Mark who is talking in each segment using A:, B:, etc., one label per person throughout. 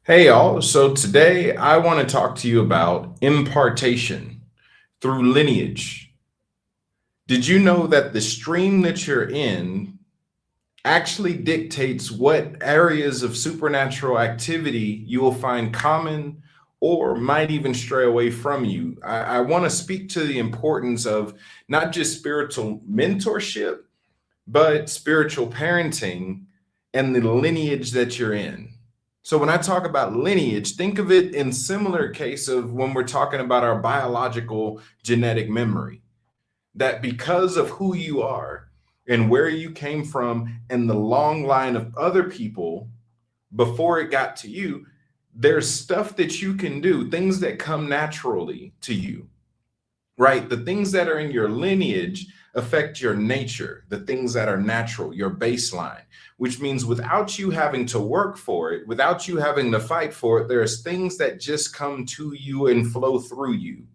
A: Hey, all. So today I want to talk to you about impartation through lineage. Did you know that the stream that you're in actually dictates what areas of supernatural activity you will find common or might even stray away from you? I want to speak to the importance of not just spiritual mentorship, but spiritual parenting and the lineage that you're in. So when I talk about lineage, think of it in similar case of when we're talking about our biological genetic memory, that because of who you are and where you came from and the long line of other people before it got to you, there's stuff that you can do, things that come naturally to you, right? The things that are in your lineage affect your nature, the things that are natural, your baseline, which means without you having to work for it, without you having to fight for it, there's things that just come to you and flow through you,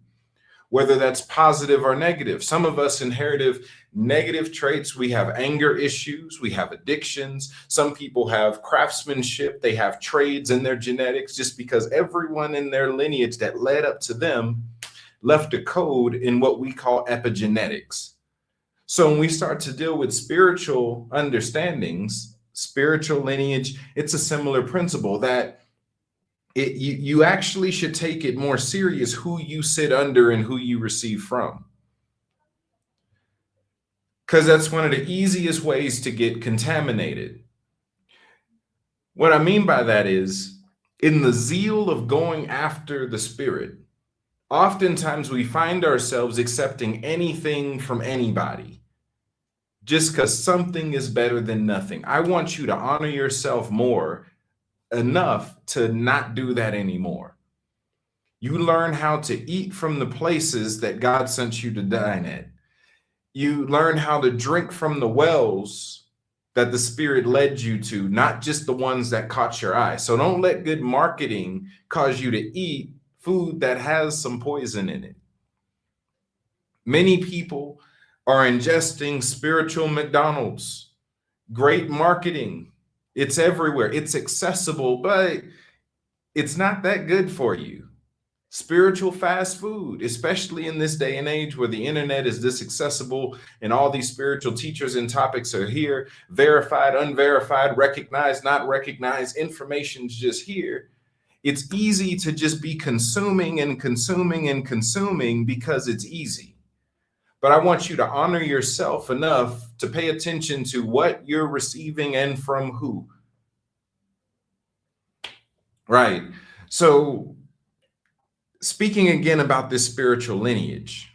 A: whether that's positive or negative. Some of us inherited negative traits. We have anger issues, we have addictions. Some people have craftsmanship, they have trades in their genetics, just because everyone in their lineage that led up to them left a code in what we call epigenetics. So when we start to deal with spiritual understandings, spiritual lineage, it's a similar principle that you actually should take it more serious who you sit under and who you receive from. Because that's one of the easiest ways to get contaminated. What I mean by that is, in the zeal of going after the spirit, oftentimes we find ourselves accepting anything from anybody just because something is better than nothing. I want you to honor yourself more enough to not do that anymore. You learn how to eat from the places that God sent you to dine at. You learn how to drink from the wells that the Spirit led you to, not just the ones that caught your eye. So don't let good marketing cause you to eat food that has some poison in it. Many people are ingesting spiritual McDonald's. Great marketing. It's everywhere. It's accessible, but it's not that good for you. Spiritual fast food, especially in this day and age where the internet is this accessible and all these spiritual teachers and topics are here, verified, unverified, recognized, not recognized, information's just here. It's easy to just be consuming and consuming and consuming because it's easy. But I want you to honor yourself enough to pay attention to what you're receiving and from who. Right. So speaking again about this spiritual lineage,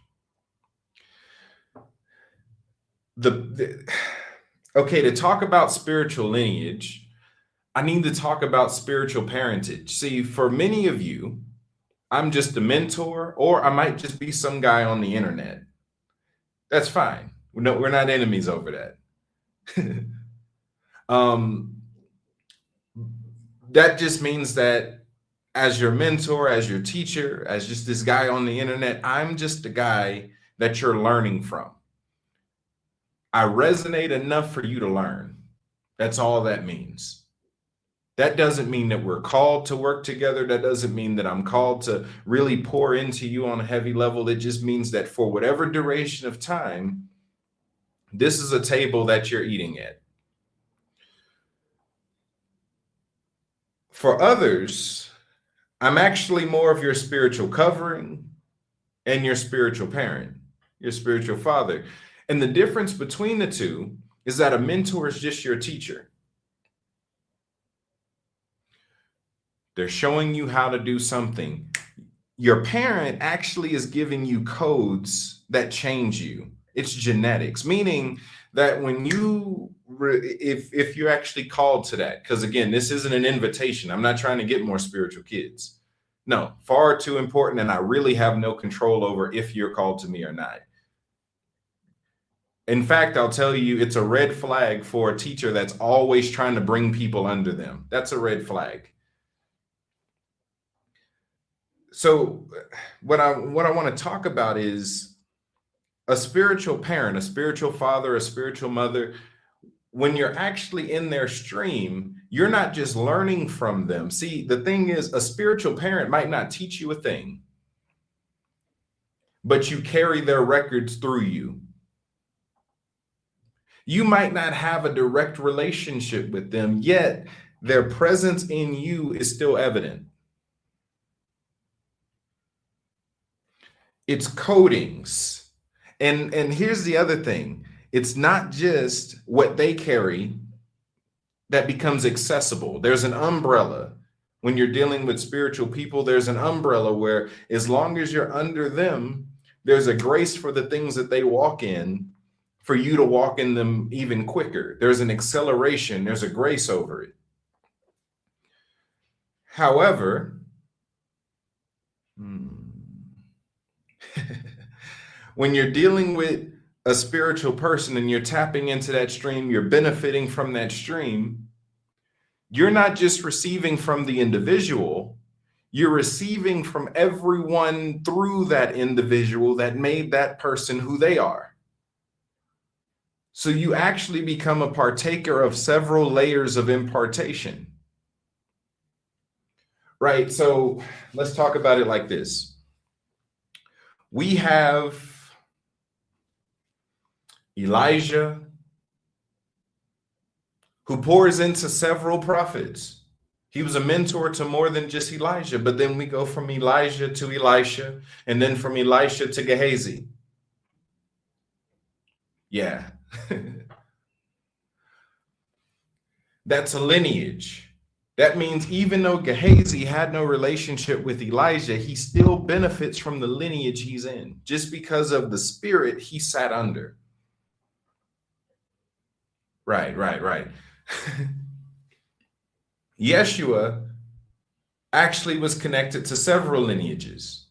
A: okay, to talk about spiritual lineage, I need to talk about spiritual parentage. See, for many of you, I'm just a mentor, or I might just be some guy on the internet. That's fine. We're not enemies over that. That just means that as your mentor, as your teacher, as just this guy on the internet, I'm just the guy that you're learning from. I resonate enough for you to learn. That's all that means. That doesn't mean that we're called to work together. That doesn't mean that I'm called to really pour into you on a heavy level. It just means that for whatever duration of time, this is a table that you're eating at. For others, I'm actually more of your spiritual covering and your spiritual parent, your spiritual father. And the difference between the two is that a mentor is just your teacher. They're showing you how to do something. Your parent actually is giving you codes that change you. It's genetics, meaning that when you, if you're actually called to that, because again, this isn't an invitation. I'm not trying to get more spiritual kids. No, far too important. And I really have no control over if you're called to me or not. In fact, I'll tell you, it's a red flag for a teacher that's always trying to bring people under them. That's a red flag. So what I want to talk about is a spiritual parent, a spiritual father, a spiritual mother. When you're actually in their stream, you're not just learning from them. See, the thing is, a spiritual parent might not teach you a thing, but you carry their records through you. You might not have a direct relationship with them, yet their presence in you is still evident. It's codings. And here's the other thing. It's not just what they carry that becomes accessible. There's an umbrella. When you're dealing with spiritual people, there's an umbrella where as long as you're under them, there's a grace for the things that they walk in, for you to walk in them even quicker. There's an acceleration, there's a grace over it. However, when you're dealing with a spiritual person and you're tapping into that stream, you're benefiting from that stream, you're not just receiving from the individual, you're receiving from everyone through that individual that made that person who they are. So you actually become a partaker of several layers of impartation. Right? So let's talk about it like this. We have Elijah, who pours into several prophets. He was a mentor to more than just Elijah, but then we go from Elijah to Elisha, and then from Elisha to Gehazi. Yeah. That's a lineage. That means even though Gehazi had no relationship with Elijah, he still benefits from the lineage he's in, just because of the spirit he sat under. Right. Yeshua actually was connected to several lineages,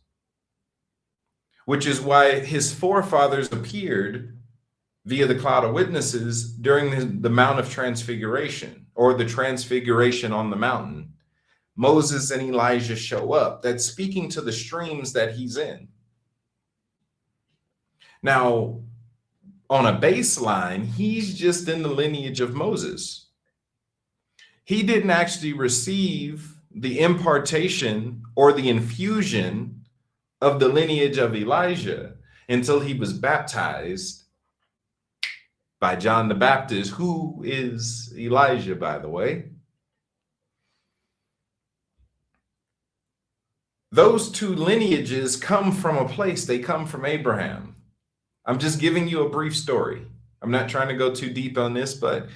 A: which is why his forefathers appeared via the cloud of witnesses during the Mount of Transfiguration, or the Transfiguration on the mountain. Moses and Elijah show up. That's speaking to the streams that he's in. Now, on a baseline, he's just in the lineage of Moses. He didn't actually receive the impartation or the infusion of the lineage of Elijah until he was baptized by John the Baptist, who is Elijah, by the way. Those two lineages come from a place. They come from Abraham. I'm just giving you a brief story. I'm not trying to go too deep on this, but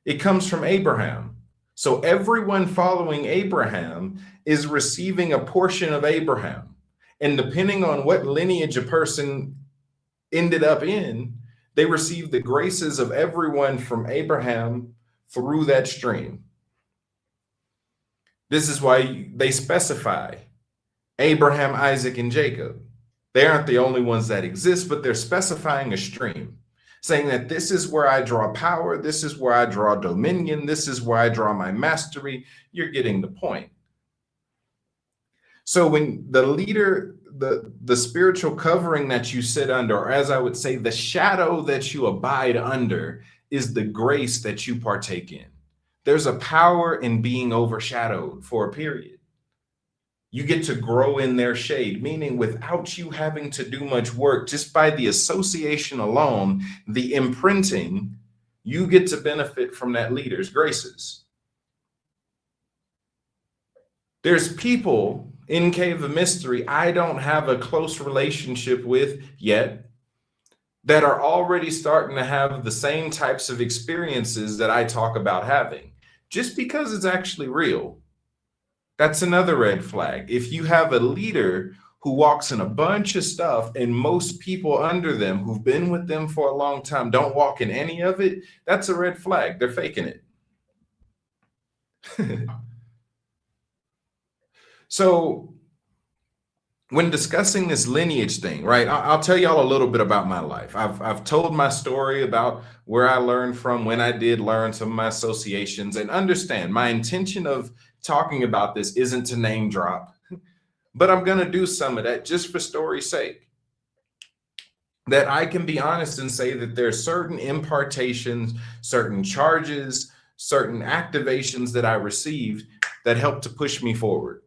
A: it comes from Abraham. So everyone following Abraham is receiving a portion of Abraham. And depending on what lineage a person ended up in, they receive the graces of everyone from Abraham through that stream. This is why they specify Abraham, Isaac, and Jacob. They aren't the only ones that exist, but they're specifying a stream, saying that this is where I draw power, this is where I draw dominion, this is where I draw my mastery. You're getting the point. So when the leader, the spiritual covering that you sit under, or as I would say, the shadow that you abide under, is the grace that you partake in. There's a power in being overshadowed for a period. You get to grow in their shade, meaning without you having to do much work, just by the association alone, the imprinting, you get to benefit from that leader's graces. There's people in Cave of Mystery I don't have a close relationship with yet that are already starting to have the same types of experiences that I talk about having, just because it's actually real. That's another red flag. If you have a leader who walks in a bunch of stuff and most people under them who've been with them for a long time don't walk in any of it, that's a red flag. They're faking it. So when discussing this lineage thing, right, I'll tell y'all a little bit about my life. I've told my story about where I learned from, when I did learn, some of my associations, and understand my intention of talking about this isn't to name drop, but I'm going to do some of that just for story's sake. That I can be honest and say that there's certain impartations, certain charges, certain activations that I received that helped to push me forward.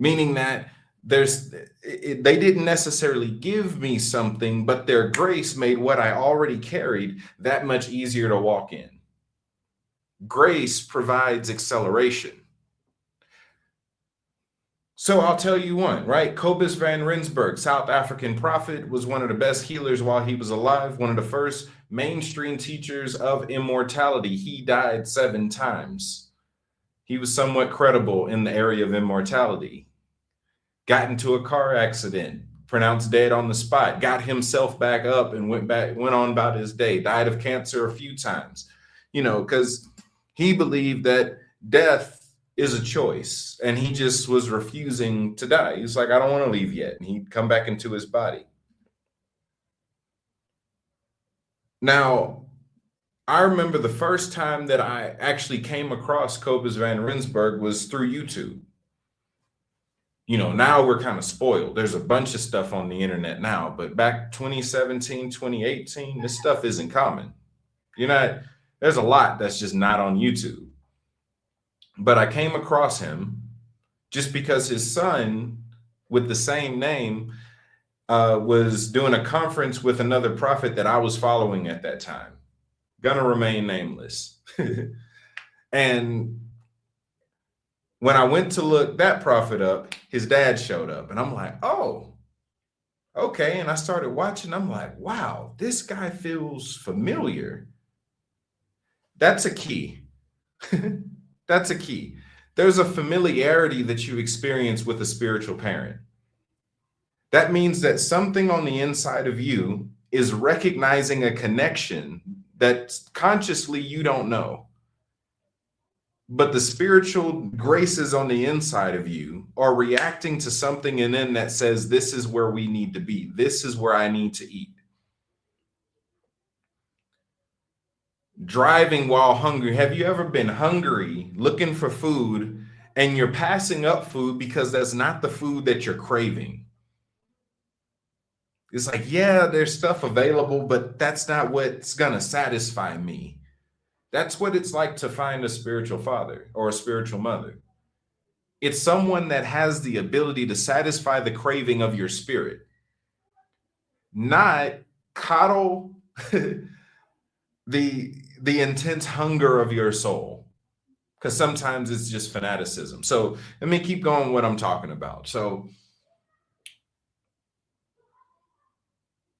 A: Meaning that they didn't necessarily give me something, but their grace made what I already carried that much easier to walk in. Grace provides acceleration. So I'll tell you one, right? Kobus Van Rensburg, South African prophet, was one of the best healers while he was alive, one of the first mainstream teachers of immortality. He died 7 times. He was somewhat credible in the area of immortality. Got into a car accident, pronounced dead on the spot, got himself back up and went on about his day, died of cancer a few times, because he believed that death is a choice, and he just was refusing to die. He's like, I don't want to leave yet. And he'd come back into his body. Now, I remember the first time that I actually came across Kobus Van Rensburg was through YouTube. Now we're kind of spoiled. There's a bunch of stuff on the internet now, but back 2017, 2018, this stuff isn't common. There's a lot that's just not on YouTube. But I came across him just because his son with the same name was doing a conference with another prophet that I was following at that time. Gonna remain nameless. And when I went to look that prophet up, his dad showed up, and I'm like, oh, okay. And I started watching. I'm like, wow, this guy feels familiar. That's a key. That's a key. There's a familiarity that you experience with a spiritual parent. That means that something on the inside of you is recognizing a connection that consciously you don't know. But the spiritual graces on the inside of you are reacting to something in them that says, this is where we need to be. This is where I need to eat. Driving while hungry. Have you ever been hungry, looking for food, and you're passing up food because that's not the food that you're craving? It's like, yeah, there's stuff available, but that's not what's going to satisfy me. That's what it's like to find a spiritual father or a spiritual mother. It's someone that has the ability to satisfy the craving of your spirit, not coddle the intense hunger of your soul, because sometimes it's just fanaticism. So let me keep going what I'm talking about. So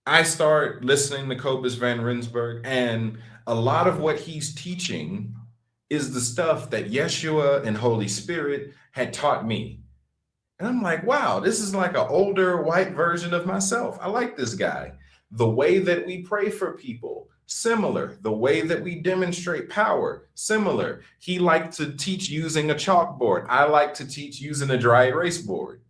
A: I start listening to Kobus Van Rensburg, and a lot of what he's teaching is the stuff that Yeshua and Holy Spirit had taught me. And I'm like, wow, this is like an older white version of myself. I like this guy. The way that we pray for people, similar. The way that we demonstrate power, similar. He liked to teach using a chalkboard. I like to teach using a dry erase board.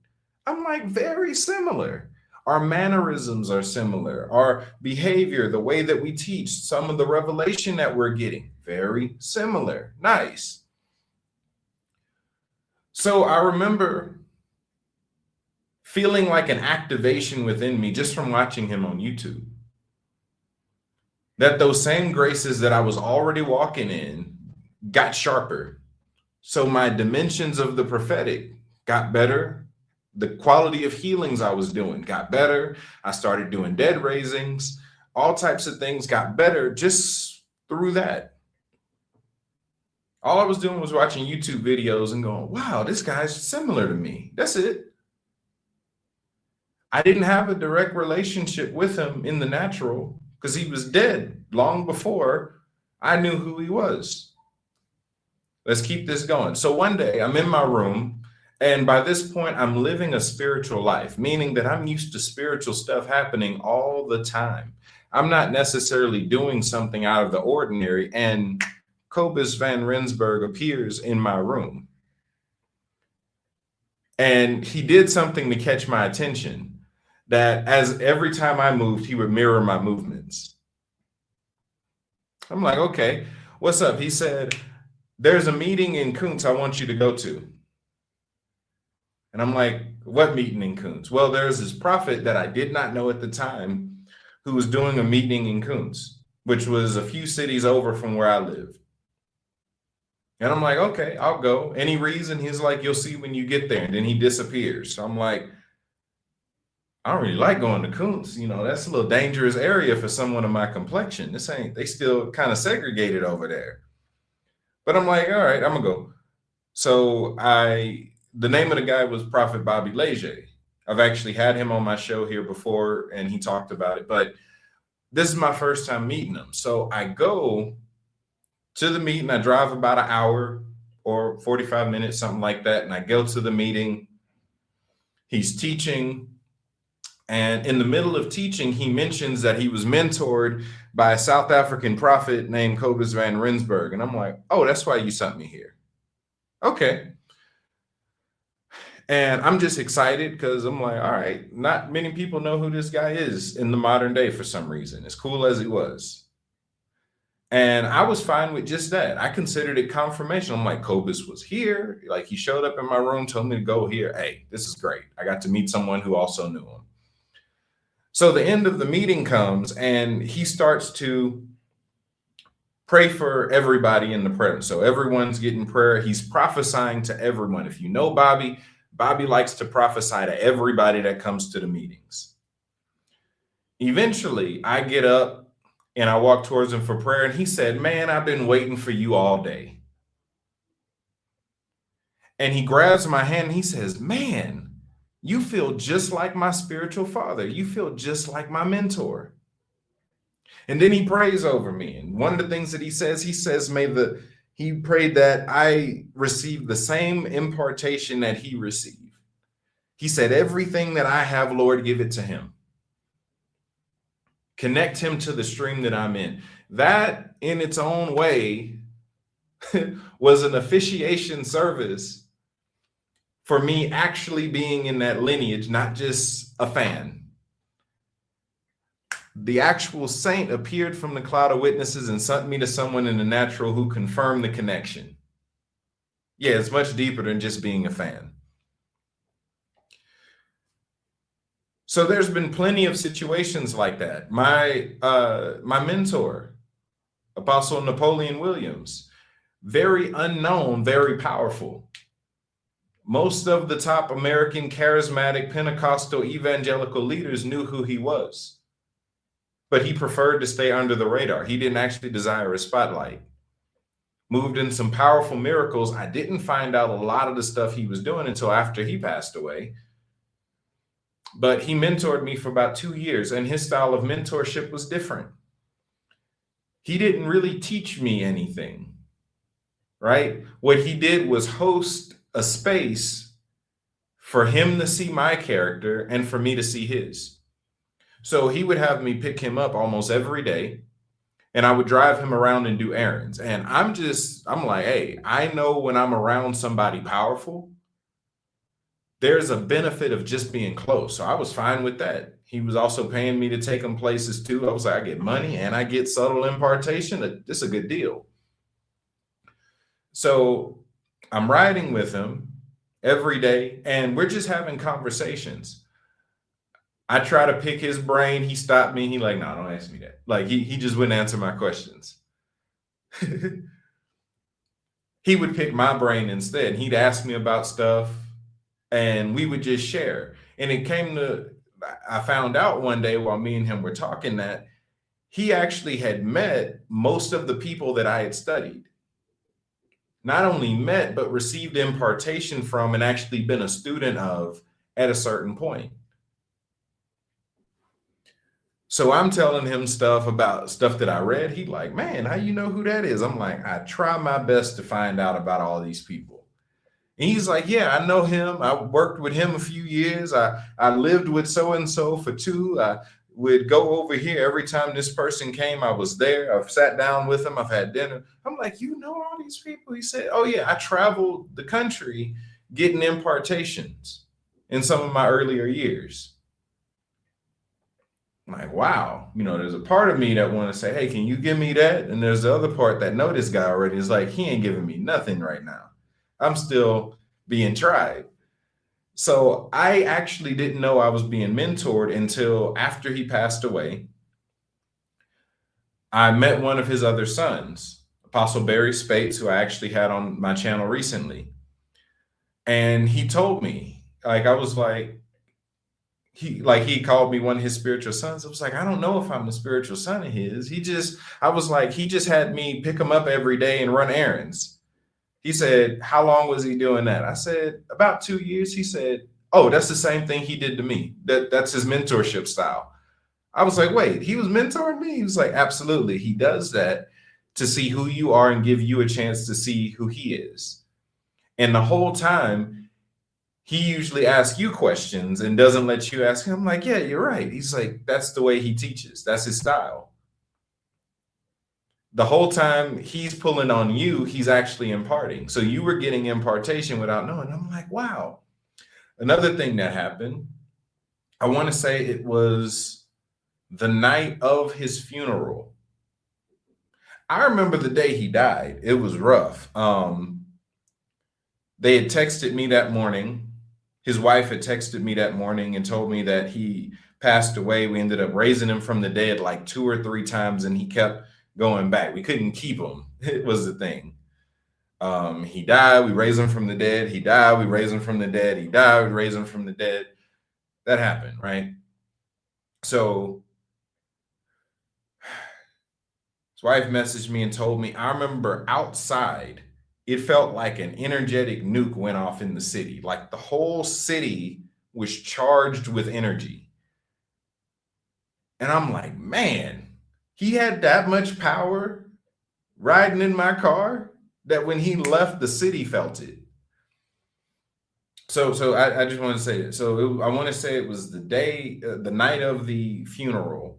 A: I'm like, very similar. Our mannerisms are similar. Our behavior, the way that we teach, some of the revelation that we're getting, very similar. Nice. So I remember feeling like an activation within me just from watching him on YouTube. That those same graces that I was already walking in got sharper. So my dimensions of the prophetic got better. The quality of healings I was doing got better. I started doing dead raisings. All types of things got better just through that. All I was doing was watching YouTube videos and going, wow, this guy's similar to me. That's it. I didn't have a direct relationship with him in the natural because he was dead long before I knew who he was. Let's keep this going. So one day I'm in my room, and by this point I'm living a spiritual life, meaning that I'm used to spiritual stuff happening all the time. I'm not necessarily doing something out of the ordinary, and Kobus Van Rensburg appears in my room. And he did something to catch my attention, that as every time I moved, he would mirror my movements. I'm like, okay, what's up? He said, there's a meeting in Kuntz I want you to go to. And I'm like, what meeting in Kuntz? Well, there's this prophet that I did not know at the time who was doing a meeting in Kuntz, which was a few cities over from where I lived. And I'm like, okay, I'll go. Any reason? He's like, you'll see when you get there. And then he disappears. So I'm like, I don't really like going to Koontz. That's a little dangerous area for someone of my complexion. They still kind of segregated over there. But I'm like, all right, I'm gonna go. So the name of the guy was Prophet By Lineage. I've actually had him on my show here before and he talked about it, but this is my first time meeting him. So I go to the meeting, I drive about an hour or 45 minutes, something like that. And I go to the meeting, he's teaching. And in the middle of teaching, he mentions that he was mentored by a South African prophet named Kobus Van Rensburg. And I'm like, oh, that's why you sent me here. Okay. And I'm just excited because I'm like, all right, not many people know who this guy is in the modern day for some reason, as cool as he was. And I was fine with just that. I considered it confirmation. I'm like, Kobus was here. Like, he showed up in my room, told me to go here. Hey, this is great. I got to meet someone who also knew him. So the end of the meeting comes and he starts to pray for everybody in the prayer. So everyone's getting prayer. He's prophesying to everyone. If you know Bobby likes to prophesy to everybody that comes to the meetings. Eventually, I get up and I walk towards him for prayer. And he said, man, I've been waiting for you all day. And he grabs my hand and he says, man, you feel just like my spiritual father. You feel just like my mentor. And then he prays over me. And one of the things that he says, he prayed that I receive the same impartation that he received. He said, everything that I have, Lord, give it to him. Connect him to the stream that I'm in. That in its own way was an officiation service for me actually being in that lineage, not just a fan. The actual saint appeared from the cloud of witnesses and sent me to someone in the natural who confirmed the connection. Yeah, it's much deeper than just being a fan. So there's been plenty of situations like that. My mentor, Apostle Napoleon Williams, very unknown, very powerful. Most of the top American charismatic Pentecostal evangelical leaders knew who he was, but he preferred to stay under the radar. He didn't actually desire a spotlight. Moved in some powerful miracles. I didn't find out a lot of the stuff he was doing until after he passed away. But he mentored me for about 2 years, and his style of mentorship was different. He didn't really teach me anything, right? What he did was host a space for him to see my character and for me to see his. So he would have me pick him up almost every day, and I would drive him around and do errands. And I'm like, hey, I know when I'm around somebody powerful, there's a benefit of just being close. So I was fine with that. He was also paying me to take him places too. I was like, I get money and I get subtle impartation. This is a good deal. So I'm riding with him every day and we're just having conversations. I try to pick his brain. He stopped me. He like, no, don't ask me that. Like he just wouldn't answer my questions. He would pick my brain instead. He'd ask me about stuff. And we would just share. And I found out one day while me and him were talking that he actually had met most of the people that I had studied. Not only met, but received impartation from and actually been a student of at a certain point. So I'm telling him stuff about stuff that I read. He like, man, how you know who that is? I'm like, I try my best to find out about all these people. And he's like, yeah, I know him. I worked with him a few years. I lived with so-and-so for 2. I would go over here every time this person came. I was there. I've sat down with him. I've had dinner. I'm like, you know all these people? He said, oh, yeah, I traveled the country getting impartations in some of my earlier years. I'm like, wow. There's a part of me that want to say, hey, can you give me that? And there's the other part that know this guy already. Is like, he ain't giving me nothing right now. I'm still being tried. So I actually didn't know I was being mentored until after he passed away. I met one of his other sons, Apostle Barry Spates, who I actually had on my channel recently. And he told me, like, I was like, he called me one of his spiritual sons. I was like, I don't know if I'm a spiritual son of his. I was like, he just had me pick him up every day and run errands. He said, how long was he doing that? I said, about 2 years. He said, oh, that's the same thing he did to me. That's his mentorship style. I was like, wait, he was mentoring me? He was like, absolutely. He does that to see who you are and give you a chance to see who he is. And the whole time, he usually asks you questions and doesn't let you ask him. I'm like, yeah, you're right. He's like, that's the way he teaches. That's his style. The whole time he's pulling on you, he's actually imparting. So you were getting impartation without knowing. I'm like, wow. Another thing that happened, I want to say it was the night of his funeral. I remember the day he died. It was rough. They had texted me that morning. His wife had texted me that morning and told me that he passed away. We ended up raising him from the dead like 2 or 3 times, and he kept going back. We couldn't keep him. It was the thing. He died. We raised him from the dead. He died. We raised him from the dead. He died. We raised him from the dead. That happened, right? So his wife messaged me and told me, I remember outside, it felt like an energetic nuke went off in the city. Like the whole city was charged with energy. And I'm like, man, he had that much power riding in my car that when he left, the city felt it. So I just want to say that. I want to say it was the night of the funeral.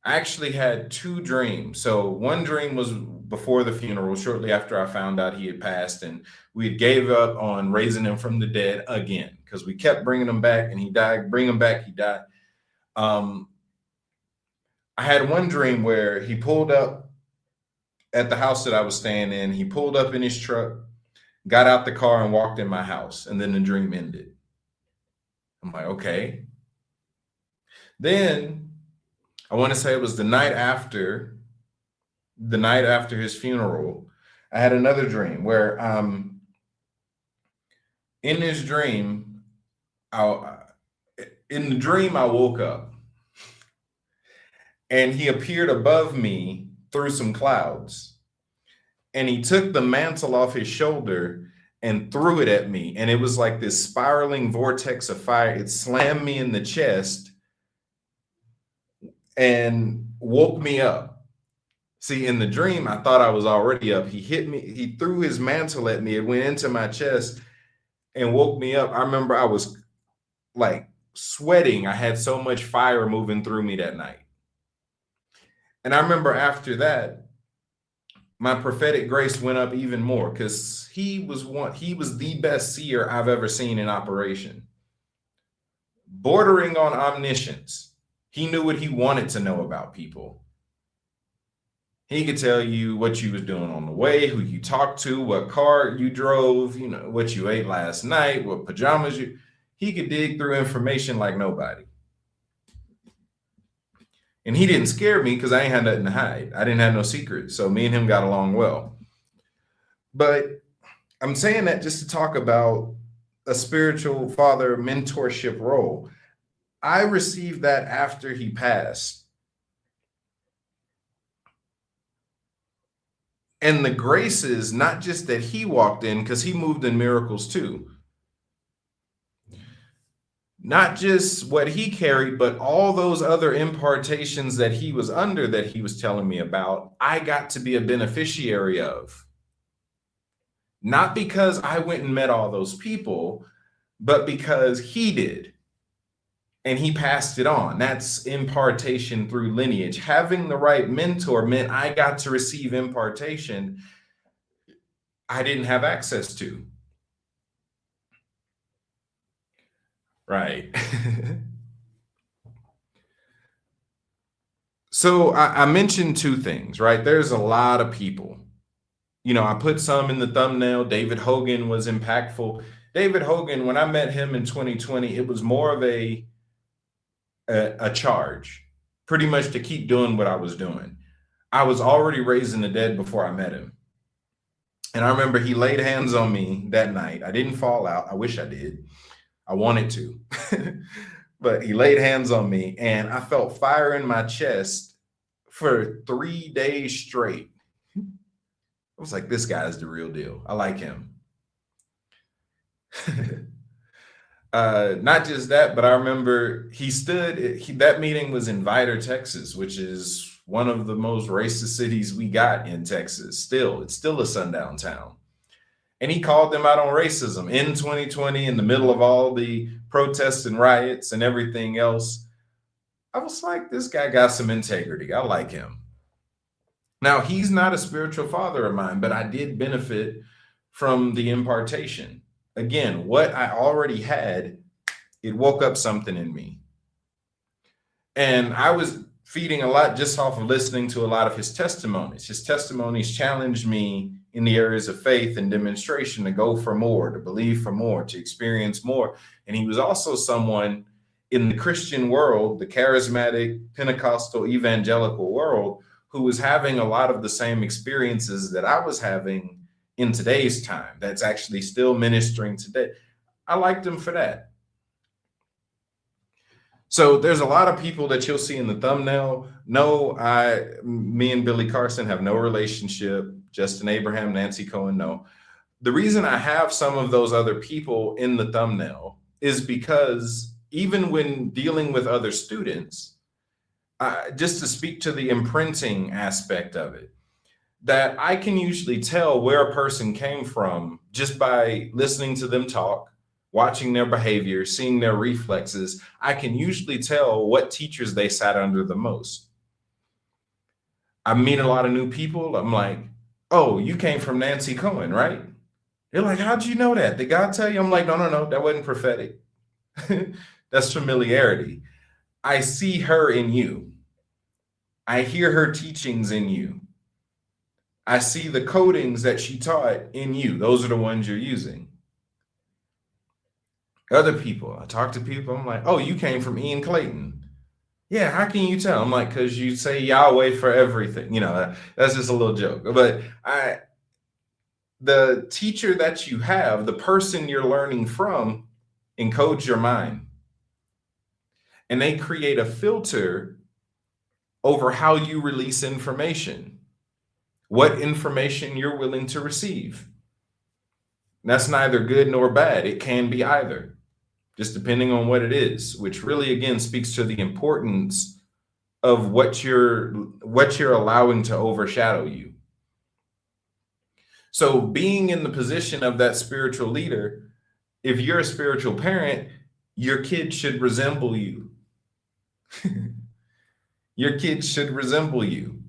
A: I actually had 2 dreams. So one dream was before the funeral, shortly after I found out he had passed, and we had gave up on raising him from the dead again because we kept bringing him back, and he died. Bring him back, he died. I had one dream where he pulled up at the house that I was staying in. He pulled up in his truck, got out the car, and walked in my house, and then the dream ended. I'm like, okay. Then I want to say it was the night after his funeral. I had another dream where in this dream, I woke up and he appeared above me through some clouds, and he took the mantle off his shoulder and threw it at me. And it was like this spiraling vortex of fire. It slammed me in the chest and woke me up. See, in the dream, I thought I was already up. He hit me. He threw his mantle at me. It went into my chest and woke me up. I remember I was like sweating. I had so much fire moving through me that night. And I remember after that, my prophetic grace went up even more because he was the best seer I've ever seen in operation. Bordering on omniscience. He knew what he wanted to know about people. He could tell you what you was doing on the way, who you talked to, what car you drove, what you ate last night, what pajamas he could dig through information like nobody. And he didn't scare me because I ain't had nothing to hide. I didn't have no secrets. So me and him got along well. But I'm saying that just to talk about a spiritual father mentorship role. I received that after he passed. And the graces, not just that he walked in, because he moved in miracles too. Not just what he carried, but all those other impartations that he was under that he was telling me about, I got to be a beneficiary of. Not because I went and met all those people, but because he did. And he passed it on. That's impartation through lineage. Having the right mentor meant I got to receive impartation I didn't have access to. Right. So I mentioned 2 things, right? There's a lot of people. I put some in the thumbnail. David Hogan was impactful. David Hogan, when I met him in 2020, it was more of a charge, pretty much to keep doing what I was doing. I was already raising the dead before I met him. And I remember he laid hands on me that night. I didn't fall out. I wish I did. I wanted to. But he laid hands on me and I felt fire in my chest for 3 days straight. I was like, this guy's the real deal. I like him. Not just that, but I remember that meeting was in Vidor, Texas, which is one of the most racist cities we got in Texas. It's still a sundown town. And he called them out on racism in 2020, in the middle of all the protests and riots and everything else. I was like, this guy got some integrity. I like him. Now, he's not a spiritual father of mine, but I did benefit from the impartation. Again, what I already had, it woke up something in me. And I was feeding a lot just off of listening to a lot of his testimonies. His testimonies challenged me in the areas of faith and demonstration to go for more, to believe for more, to experience more. And he was also someone in the Christian world, the charismatic, Pentecostal, evangelical world, who was having a lot of the same experiences that I was having in today's time, that's actually still ministering today. I liked him for that. So there's a lot of people that you'll see in the thumbnail. No, me and Billy Carson have no relationship. Justin Abraham, Nancy Cohen, no. The reason I have some of those other people in the thumbnail is because even when dealing with other students, just to speak to the imprinting aspect of it, that I can usually tell where a person came from just by listening to them talk, watching their behavior, seeing their reflexes. I can usually tell what teachers they sat under the most. I meet a lot of new people. I'm like, oh, you came from Nancy Cohen, right? They're like, how'd you know that? Did God tell you? I'm like, no, that wasn't prophetic. That's familiarity. I see her in you. I hear her teachings in you. I see the codings that she taught in you. Those are the ones you're using. Other people, I talk to people, I'm like, oh, you came from Ian Clayton. Yeah, how can you tell? I'm like, because you say Yahweh for everything. You know, that's just a little joke. But the teacher that you have, the person you're learning from, encodes your mind. And they create a filter over how you release information, what information you're willing to receive. That's neither good nor bad. It can be either, just depending on what it is, which really, again, speaks to the importance of what you're allowing to overshadow you. So being in the position of that spiritual leader, if you're a spiritual parent, your kid should resemble you. Your kids should resemble you.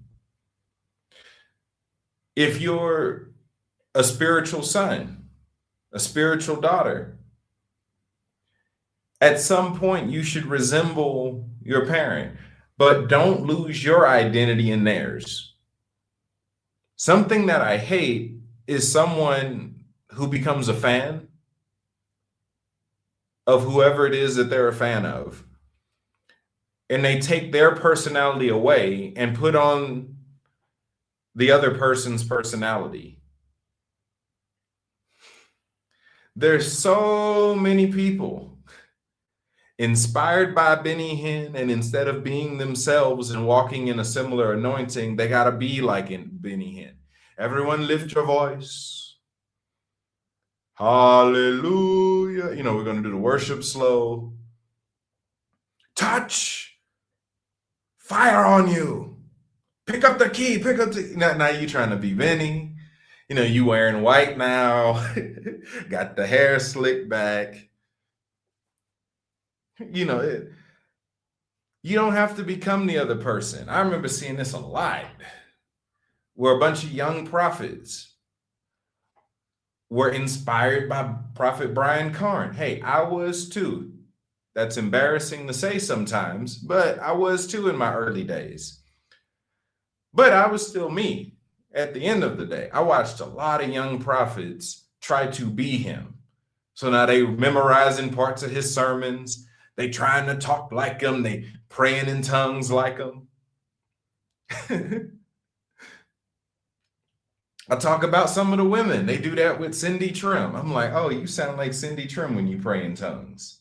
A: If you're a spiritual son, a spiritual daughter, at some point you should resemble your parent, but don't lose your identity in theirs. Something that I hate is someone who becomes a fan of whoever it is that they're a fan of, and they take their personality away and put on the other person's personality. There's so many people inspired by Benny Hinn, and instead of being themselves and walking in a similar anointing, they got to be like in Benny Hinn. Everyone lift your voice. Hallelujah. You know, we're going to do the worship slow. Touch. Fire on you. Pick up the key. Now you trying to be Benny. You know, you wearing white now. Got the hair slicked back. You know, you don't have to become the other person. I remember seeing this a lot, where a bunch of young prophets were inspired by Prophet Brian Carn. Hey, I was too. That's embarrassing to say sometimes, but I was too in my early days. But I was still me at the end of the day. I watched a lot of young prophets try to be him. So now they memorizing parts of his sermons. They trying to talk like him. They praying in tongues like him. I talk about some of the women. They do that with Cindy Trim. I'm like, oh, you sound like Cindy Trim when you pray in tongues.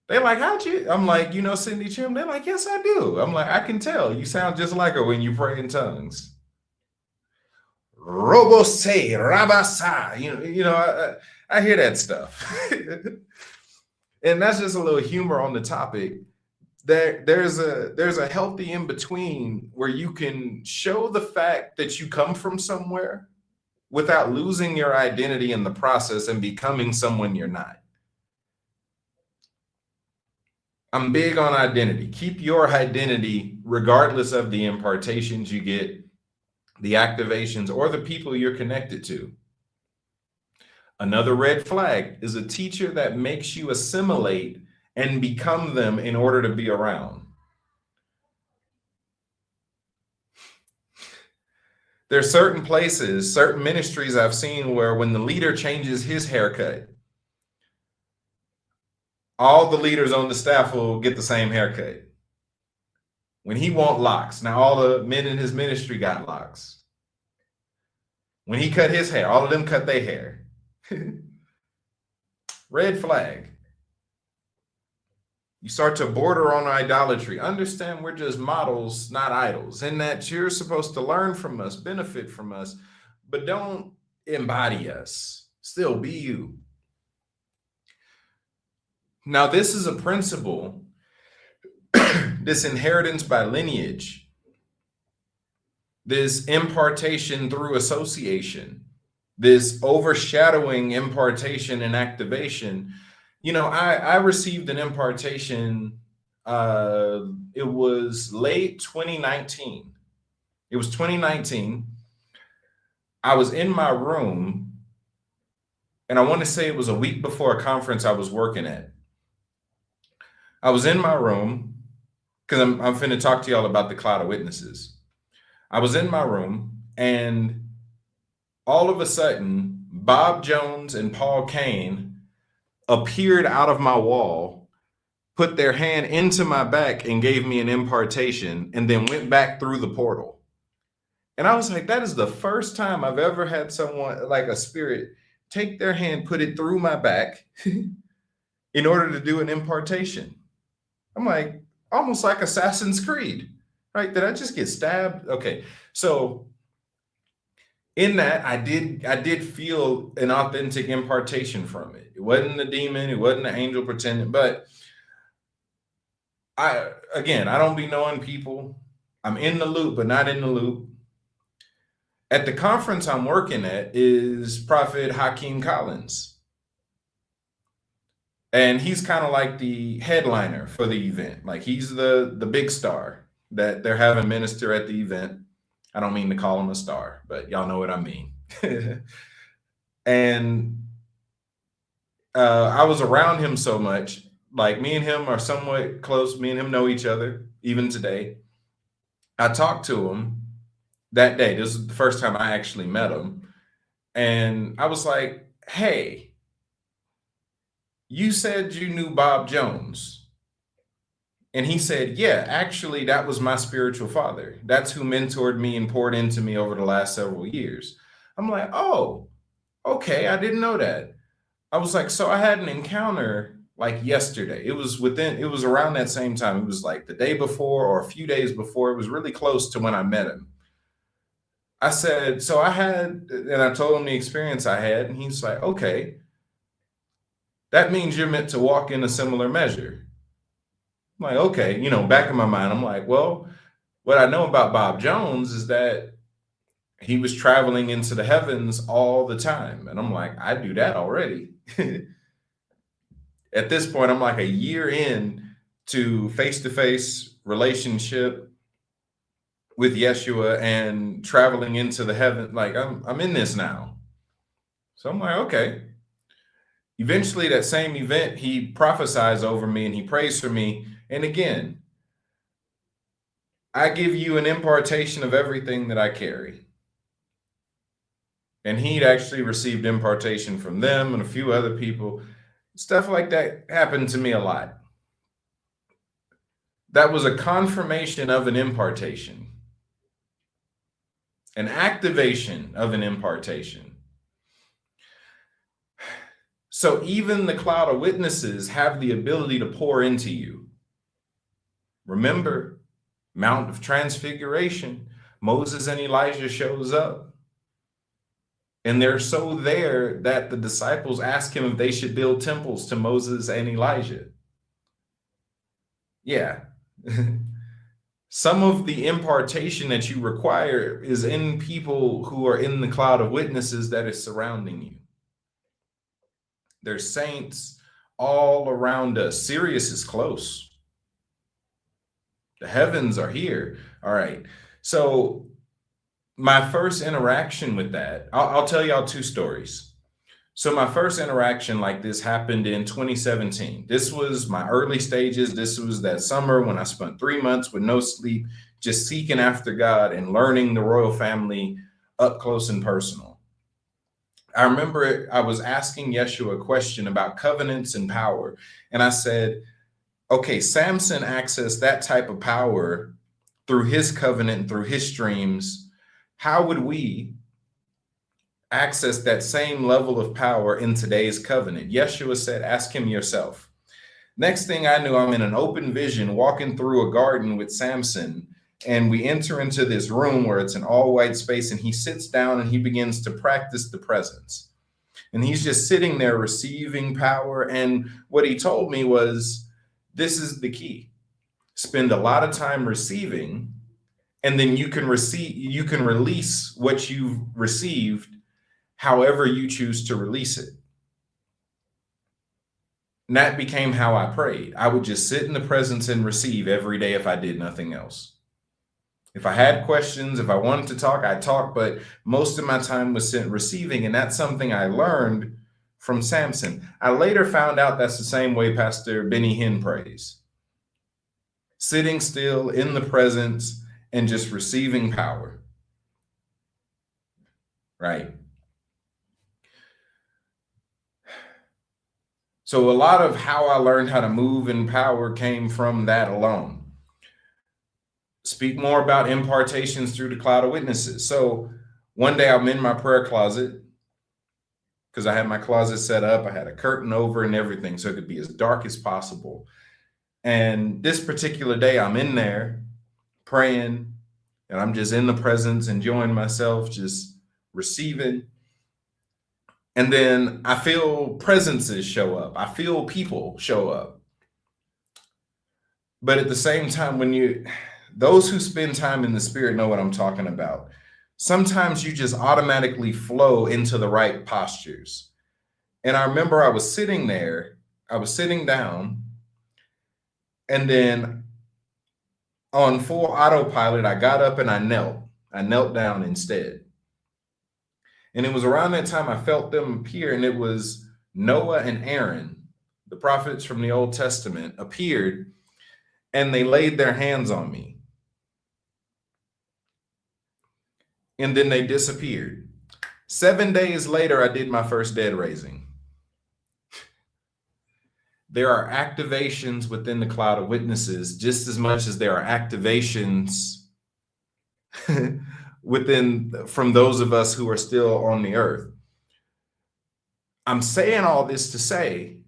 A: They're like, how'd you? I'm like, you know Cindy Trim? They're like, yes, I do. I'm like, I can tell. You sound just like her when you pray in tongues. Robose, rabasa. I hear that stuff. And that's just a little humor on the topic. There's a healthy in between where you can show the fact that you come from somewhere without losing your identity in the process and becoming someone you're not. I'm big on identity. Keep your identity regardless of the impartations you get, the activations, or the people you're connected to. Another red flag is a teacher that makes you assimilate and become them in order to be around. There's certain places, certain ministries I've seen where when the leader changes his haircut, all the leaders on the staff will get the same haircut. When he want locks, now all the men in his ministry got locks. When he cut his hair, all of them cut their hair. Red flag. You start to border on idolatry. Understand we're just models, not idols, and that you're supposed to learn from us, benefit from us, but don't embody us. Still be you. Now, this is a principle, this inheritance by lineage, this impartation through association, this overshadowing impartation and activation. I received an impartation. It was late 2019. It was 2019. I was in my room, and I want to say it was a week before a conference I was working at. I was in my room because I'm finna talk to y'all about the cloud of witnesses. I was in my room, and all of a sudden, Bob Jones and Paul Kane appeared out of my wall, put their hand into my back and gave me an impartation, and then went back through the portal. And I was like, that is the first time I've ever had someone, like a spirit, take their hand, put it through my back in order to do an impartation. I'm like, almost like Assassin's Creed, right? Did I just get stabbed? Okay. So in that, I did feel an authentic impartation from it. It wasn't a demon, it wasn't an angel pretending, but I don't be knowing people. I'm in the loop, but not in the loop. At the conference I'm working at is Prophet Hakeem Collins. And he's kind of like the headliner for the event. Like he's the big star that they're having minister at the event. I don't mean to call him a star, but y'all know what I mean. And I was around him so much. Like me and him are somewhat close. Me and him know each other even today. I talked to him that day. This is the first time I actually met him. And I was like, hey, you said you knew Bob Jones. And he said, yeah, actually, that was my spiritual father. That's who mentored me and poured into me over the last several years. I'm like, oh, okay, I didn't know that. I was like, so I had an encounter like yesterday. It was around that same time. It was like the day before or a few days before. It was really close to when I met him. I said, so I told him the experience I had, and he's like, okay, that means you're meant to walk in a similar measure. I'm like, okay, back in my mind, I'm like, well, what I know about Bob Jones is that he was traveling into the heavens all the time. And I'm like, I do that already. At this point, I'm like a year in to face-to-face relationship with Yeshua and traveling into the heaven. Like I'm in this now. So I'm like, okay. Eventually, that same event, he prophesies over me and he prays for me. And again, I give you an impartation of everything that I carry. And he'd actually received impartation from them and a few other people. Stuff like that happened to me a lot. That was a confirmation of an impartation. an activation of an impartation. So even the cloud of witnesses have the ability to pour into you. Remember, Mount of Transfiguration, Moses and Elijah shows up. And they're so there that the disciples ask him if they should build temples to Moses and Elijah. Yeah. Some of the impartation that you require is in people who are in the cloud of witnesses that is surrounding you. There's saints all around us. Sirius is close. The heavens are here. All right. So my first interaction with that, I'll tell y'all two stories. So my first interaction like this happened in 2017. This was my early stages. This was that summer when I spent 3 months with no sleep, just seeking after God and learning the royal family up close and personal. I remember I was asking Yeshua a question about covenants and power. And I said, okay, Samson accessed that type of power through his covenant and through his streams. How would we access that same level of power in today's covenant? Yeshua said, ask him yourself. Next thing I knew, I'm in an open vision walking through a garden with Samson, and we enter into this room where it's an all white space, and he sits down and he begins to practice the presence. And he's just sitting there receiving power. And what he told me was, this is the key. Spend a lot of time receiving, and then you can release what you've received however you choose to release it. And that became how I prayed. I would just sit in the presence and receive every day if I did nothing else. If I had questions, if I wanted to talk, I'd talk, but most of my time was spent receiving, and that's something I learned from Samson. I later found out that's the same way Pastor Benny Hinn prays. Sitting still in the presence and just receiving power. Right? So a lot of how I learned how to move in power came from that alone. Speak more about impartations through the cloud of witnesses. So one day I'm in my prayer closet because I had my closet set up. I had a curtain over and everything so it could be as dark as possible. And this particular day I'm in there praying, and I'm just in the presence, enjoying myself, just receiving. And then I feel presences show up. I feel people show up. But at the same time, those who spend time in the spirit know what I'm talking about. Sometimes you just automatically flow into the right postures. And I remember I was sitting there, I was sitting down, and then on full autopilot, I got up and I knelt down instead. And it was around that time I felt them appear, and it was Noah and Aaron, the prophets from the Old Testament, appeared, and they laid their hands on me. And then they disappeared. 7 days later, I did my first dead raising. There are activations within the cloud of witnesses just as much as there are activations from those of us who are still on the earth. I'm saying all this to say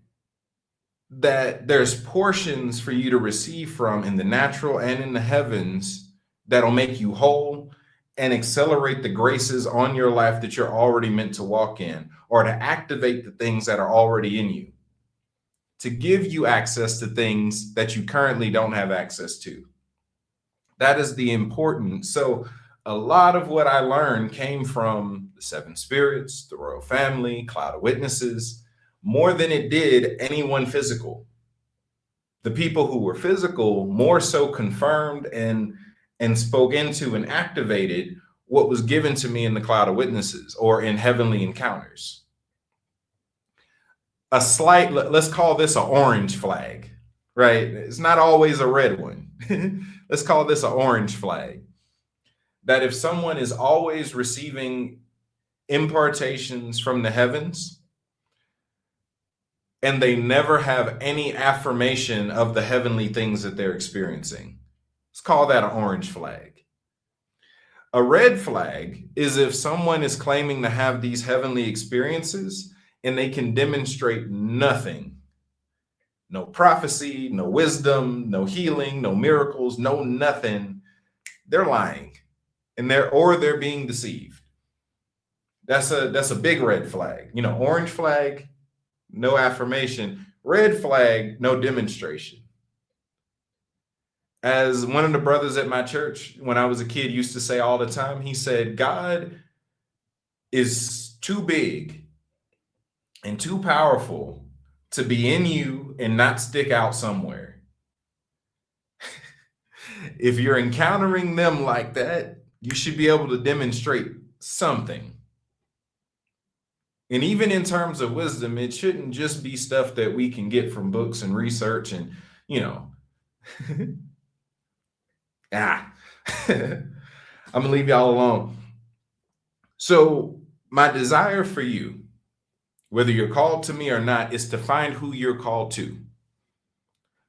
A: that there's portions for you to receive from in the natural and in the heavens that'll make you whole and accelerate the graces on your life that you're already meant to walk in, or to activate the things that are already in you, to give you access to things that you currently don't have access to. That is the importance. So a lot of what I learned came from the seven spirits, the royal family, cloud of witnesses, more than it did anyone physical. The people who were physical more so confirmed and spoke into and activated what was given to me in the cloud of witnesses or in heavenly encounters. A slight, let's call this an orange flag, right? It's not always a red one. Let's call this an orange flag. That if someone is always receiving impartations from the heavens and they never have any affirmation of the heavenly things that they're experiencing, let's call that an orange flag. A red flag is if someone is claiming to have these heavenly experiences and they can demonstrate nothing. No prophecy, no wisdom, no healing, no miracles, no nothing. They're lying, and they're being deceived. That's a big red flag. Orange flag, no affirmation. Red flag, no demonstration. As one of the brothers at my church, when I was a kid, used to say all the time, he said, God is too big and too powerful to be in you and not stick out somewhere. If you're encountering them like that, you should be able to demonstrate something. And even in terms of wisdom, it shouldn't just be stuff that we can get from books and research and, I'm gonna leave y'all alone. So my desire for you, whether you're called to me or not, is to find who you're called to.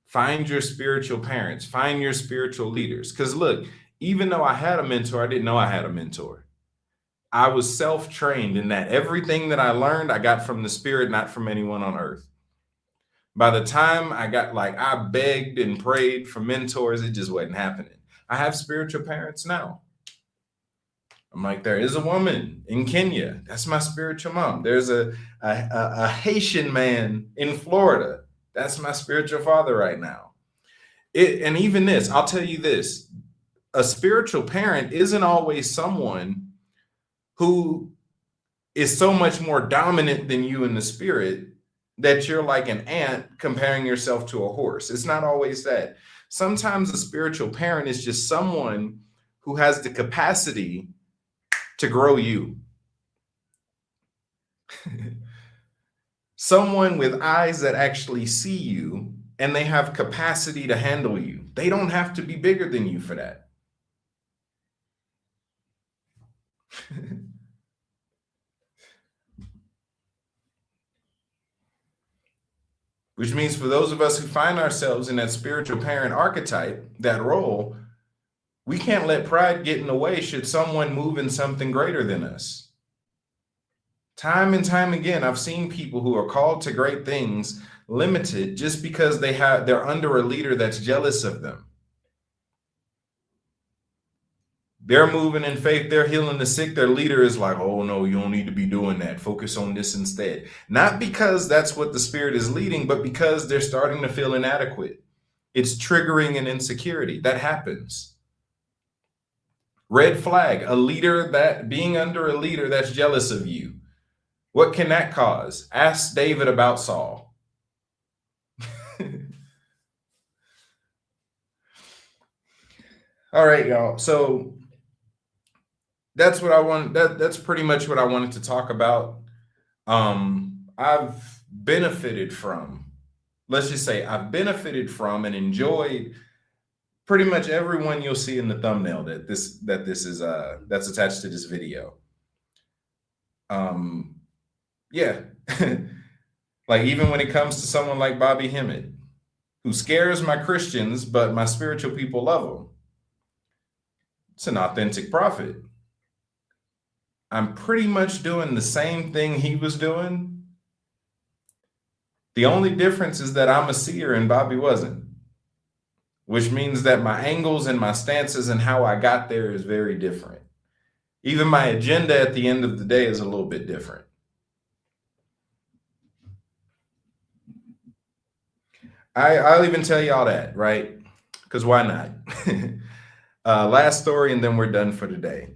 A: Find your spiritual parents, find your spiritual leaders. Because look, even though I had a mentor, I didn't know I had a mentor. I was self-trained in that everything that I learned, I got from the Spirit, not from anyone on earth. By the time I begged and prayed for mentors, it just wasn't happening. I have spiritual parents now. I'm like, there is a woman in Kenya. That's my spiritual mom. There's a Haitian man in Florida. That's my spiritual father right now. And even this, I'll tell you this, a spiritual parent isn't always someone who is so much more dominant than you in the spirit that you're like an ant comparing yourself to a horse. It's not always that. Sometimes a spiritual parent is just someone who has the capacity to grow you. Someone with eyes that actually see you, and they have capacity to handle you. They don't have to be bigger than you for that. Which means for those of us who find ourselves in that spiritual parent archetype, that role, we can't let pride get in the way should someone move in something greater than us. Time and time again, I've seen people who are called to great things limited just because they're under a leader that's jealous of them. They're moving in faith, they're healing the sick. Their leader is like, oh no, you don't need to be doing that. Focus on this instead. Not because that's what the Spirit is leading, but because they're starting to feel inadequate. It's triggering an insecurity. That happens. Red flag, being under a leader that's jealous of you. What can that cause? Ask David about Saul. All right, y'all. So that's what I want. That's pretty much what I wanted to talk about. I've benefited from, let's just say I've benefited from and enjoyed pretty much everyone you'll see in the thumbnail that's attached to this video. Yeah. Like even when it comes to someone like Bobby Hemmitt, who scares my Christians, but my spiritual people love him. It's an authentic prophet. I'm pretty much doing the same thing he was doing. The only difference is that I'm a seer and Bobby wasn't, which means that my angles and my stances and how I got there is very different. Even my agenda at the end of the day is a little bit different. I'll even tell y'all that, right? Because why not? Last story, and then we're done for today.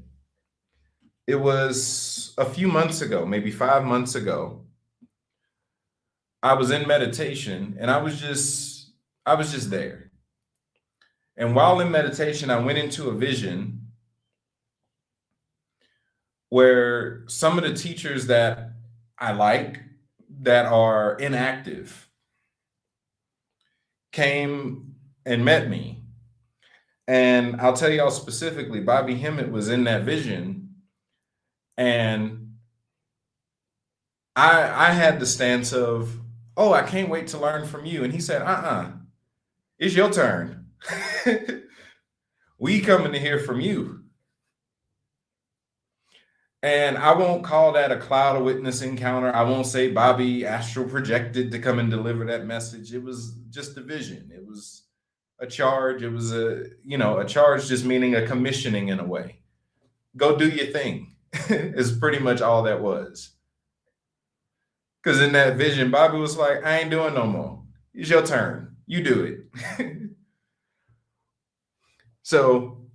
A: It was a few months ago, maybe 5 months ago. I was in meditation, and I was just there. And while in meditation, I went into a vision where some of the teachers that I like that are inactive came and met me. And I'll tell y'all specifically, Bobby Hemmitt was in that vision. And I had the stance of, oh, I can't wait to learn from you. And he said, it's your turn. We coming to hear from you. And I won't call that a cloud of witness encounter. I won't say Bobby astral projected to come and deliver that message. It was just a vision. It was a charge. It was a charge, just meaning a commissioning in a way. Go do your thing is pretty much all that was. Because in that vision, Bobby was like, I ain't doing no more. It's your turn. You do it. So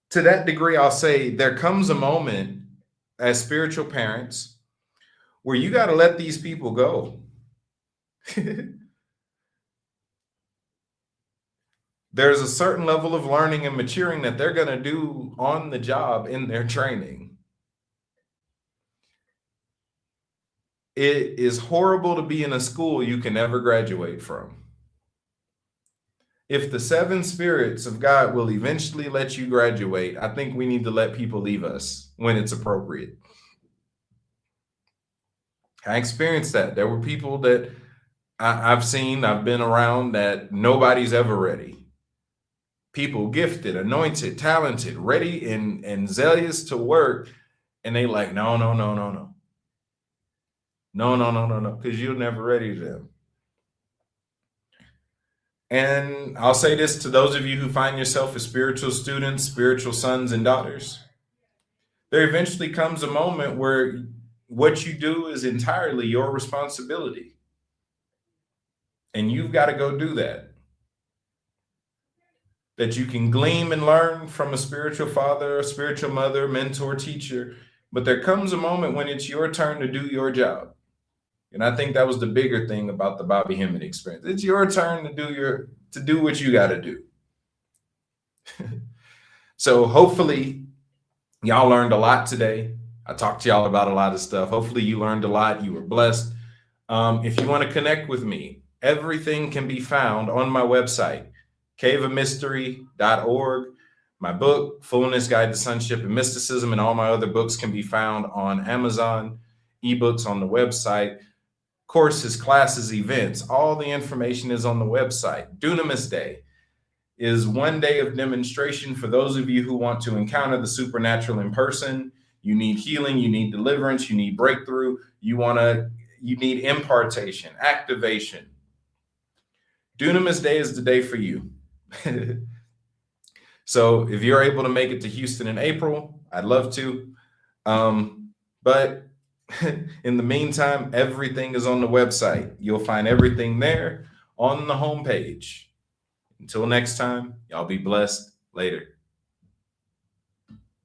A: to that degree, I'll say there comes a moment as spiritual parents where you got to let these people go. There's a certain level of learning and maturing that they're going to do on the job in their training. It is horrible to be in a school you can never graduate from. If the 7 spirits of God will eventually let you graduate, I think we need to let people leave us when it's appropriate. I experienced that. There were people that I've been around that nobody's ever ready. People gifted, anointed, talented, ready and zealous to work. And they like, no, because you're never ready to them. And I'll say this to those of you who find yourself as spiritual students, spiritual sons and daughters. There eventually comes a moment where what you do is entirely your responsibility. And you've got to go do that. That you can glean and learn from a spiritual father, a spiritual mother, mentor, teacher. But there comes a moment when it's your turn to do your job. And I think that was the bigger thing about the Bobby Hemmitt experience. It's your turn to do what you got to do. So hopefully y'all learned a lot today. I talked to y'all about a lot of stuff. Hopefully you learned a lot. You were blessed. If you want to connect with me, everything can be found on my website, caveofmystery.org. My book, Fullness Guide to Sonship and Mysticism, and all my other books can be found on Amazon, ebooks on the website, courses, classes, events. All the information is on the website. Dunamis Day is one day of demonstration for those of you who want to encounter the supernatural in person. You need healing, you need deliverance, you need breakthrough, you need impartation, activation. Dunamis Day is the day for you. So if you're able to make it to Houston in April, I'd love to. But in the meantime, everything is on the website. You'll find everything there on the homepage. Until next time, y'all be blessed. Later.